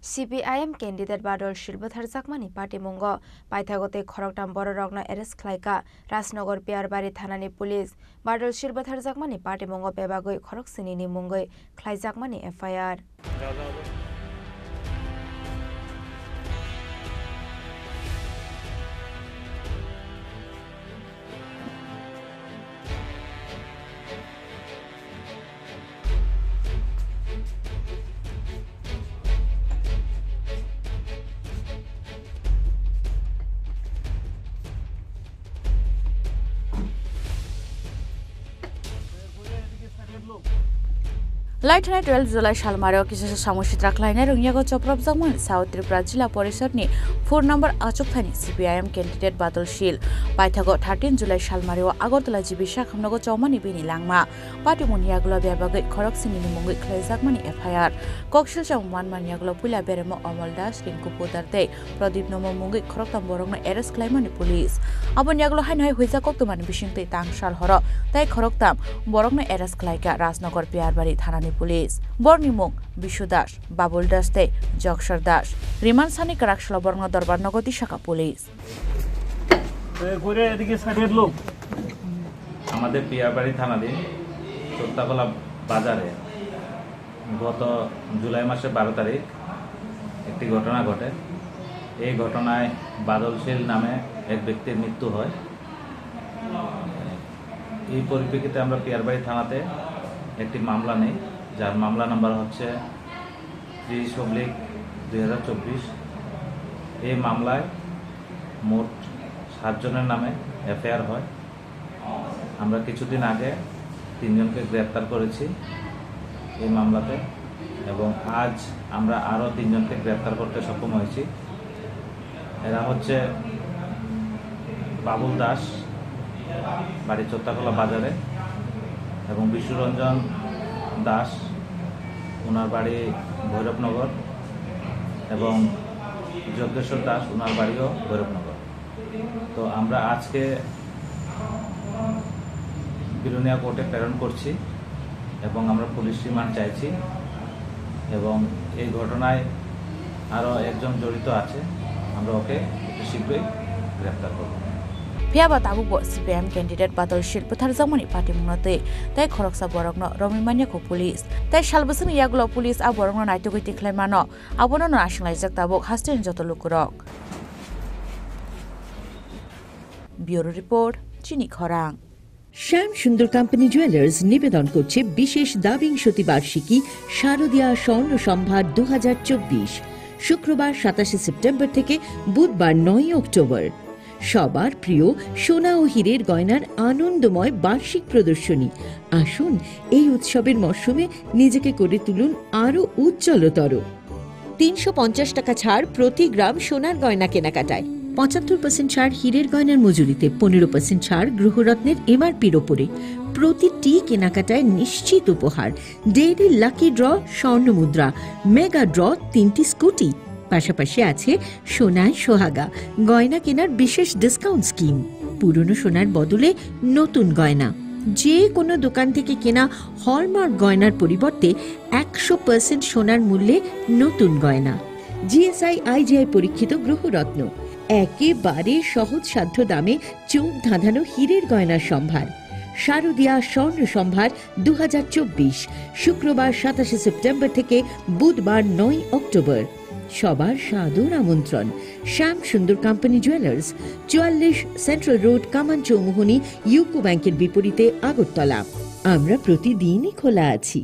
CPIM candidate Badal Shilbathar Zakmani Party Mungo, Paithagote Khoroktam Bororogna Eres Klaika, Rasnogor Piarbari Thanani Police, Badal Shilbathar Zakmani Party Mungo Pebagoi Khoroksinini Mungoi, Klai Zakmani FIR. Laitana 12 July Shalmaro Kisha Samushitra Kleiner Runyago Choprab Zaman South Tripura Jilla Porisarni 4 number Achokhani CPIM candidate Badal Shil Paithago 13 July Shalmario Agotala Jibisha Khamnago Chomani Bini Langma Party Muniaglo Bebagai Khoroksini Mungi Klezakmani FIR Kokshil Chamwan Maniaglo Pula Beremo Amal Das Rinku Pudarte Pradip Nomo Mungi Khoroktam Borongna Eres Klaimani Police Abonyaglo Hanhai Huizakok Tumani Bishinte Tangshal Horo Tai Khoroktam Borongna Eres Klaika Rasnogor Piarbari Thanani Police Bornimung Bishu Das Babul Das Te Jokshar Das Riman Sani Karakshla Borna Darbar Nogoti Shaka Police আমাদের পিয়ারবাড়ি থানাধীন চোত্তাকলা বাজারে গত জুলাই মাসের 12 তারিখ একটি ঘটনা ঘটে এই ঘটনায় বাদল শীল নামে এক ব্যক্তির মৃত্যু হয় এই পরিপ্রেক্ষিতে আমরা পিয়ারবাড়ি থানাতে একটি মামলা নেই যার মামলা নাম্বার হচ্ছে 30/2024 এই মামলায় মোট 7 জনের নামে এফআইআর হয় আমরা কিছুদিন আগে 3 জনকে গ্রেফতার করেছি এই মামলাতে এবং আজ আমরা আরো 3 জনকে গ্রেফতার করতে সক্ষম হয়েছি এরা হচ্ছে বাবুল দাস বাড়ি চোত্তাকলা বাজারে এবং বিশ্বরঞ্জন দাস ওনার বাড়ি ভৈরবনগর এবং যজ্ঞেশ্বর দাস ওনার বাড়িও ভৈরবনগর তো আমরা আজকে বিলোনিয়া কোর্টে প্রেরণ করছি এবং আমরা পুলিশ রিমান্ড চাইছি এবং এই ঘটনায় আরো একজন জড়িত আছে আমরা ওকে শীঘ্রই গ্রেফতার করব Piaba Tabu CPM candidate Badal Shil Puthar Zamani Party Munate Tai Khoroksa Borogno Romimania ko Police Tai Shalbasin Yagulo Police a Borogno Naitogiti Claimano Abono Nationalized Tabok Hastin Jotolukurok Bureau Report Chini Khorang শ্যাম সুন্দর company jewellers নিবেদন করছে বিশেষ দাবিংশতি বার্ষিকী শারদীয়া স্বর্ণ সম্ভার 2024 শুক্রবার 27 September থেকে বুধবার 9 অক্টোবর সবার প্রিয় সোনা ও হীরের গয়নার আনন্দময় বার্ষিক প্রদর্শনী আসুন এই উৎসবের মরশুমে নিজেকে করে তুলুন আরো উজ্জ্বলতর 350 টাকা ছাড় প্রতি গ্রাম সোনার গয়না কেনাকাটায় 75% ছাড় হীরের গয়নার মজুরিতে 15% ছাড় গ্রহরত্নের এমআরপির ওপরে প্রতিটি কেনাকাটায় নিশ্চিত উপহার ডেইলি লাকি ড্র স্বর্ণ মুদ্রা মেগা ড্র 3টি স্কুটি পাশাপাশি আছে সোনায় সোহাগা গয়না কেনার বিশেষ ডিসকাউন্ট স্কিম পুরনো সোনার বদলে নতুন গয়না যে কোনো দোকান থেকে কেনা হলমার্ক গয়নার পরিবর্তে 100% সোনার মূল্যে নতুন গয়না জিএসআই আইজিআই পরীক্ষিত গ্রহরত্ন একেবারে সহজসাধ্য দামে চোখ ধাঁধানো হীরের গয়নার সম্ভার শারদীয়া স্বর্ণ সম্ভার 2024 শুক্রবার 27 সেপ্টেম্বর থেকে বুধবার 9 অক্টোবর সবার সাদর আমন্ত্রণ শ্যাম সুন্দর কোম্পানি জুয়েলার্স 44 সেন্ট্রাল রোড কামান চৌমুহনী ইউকো ব্যাংকের বিপরীতে আগরতলা আমরা প্রতিদিনই খোলা আছি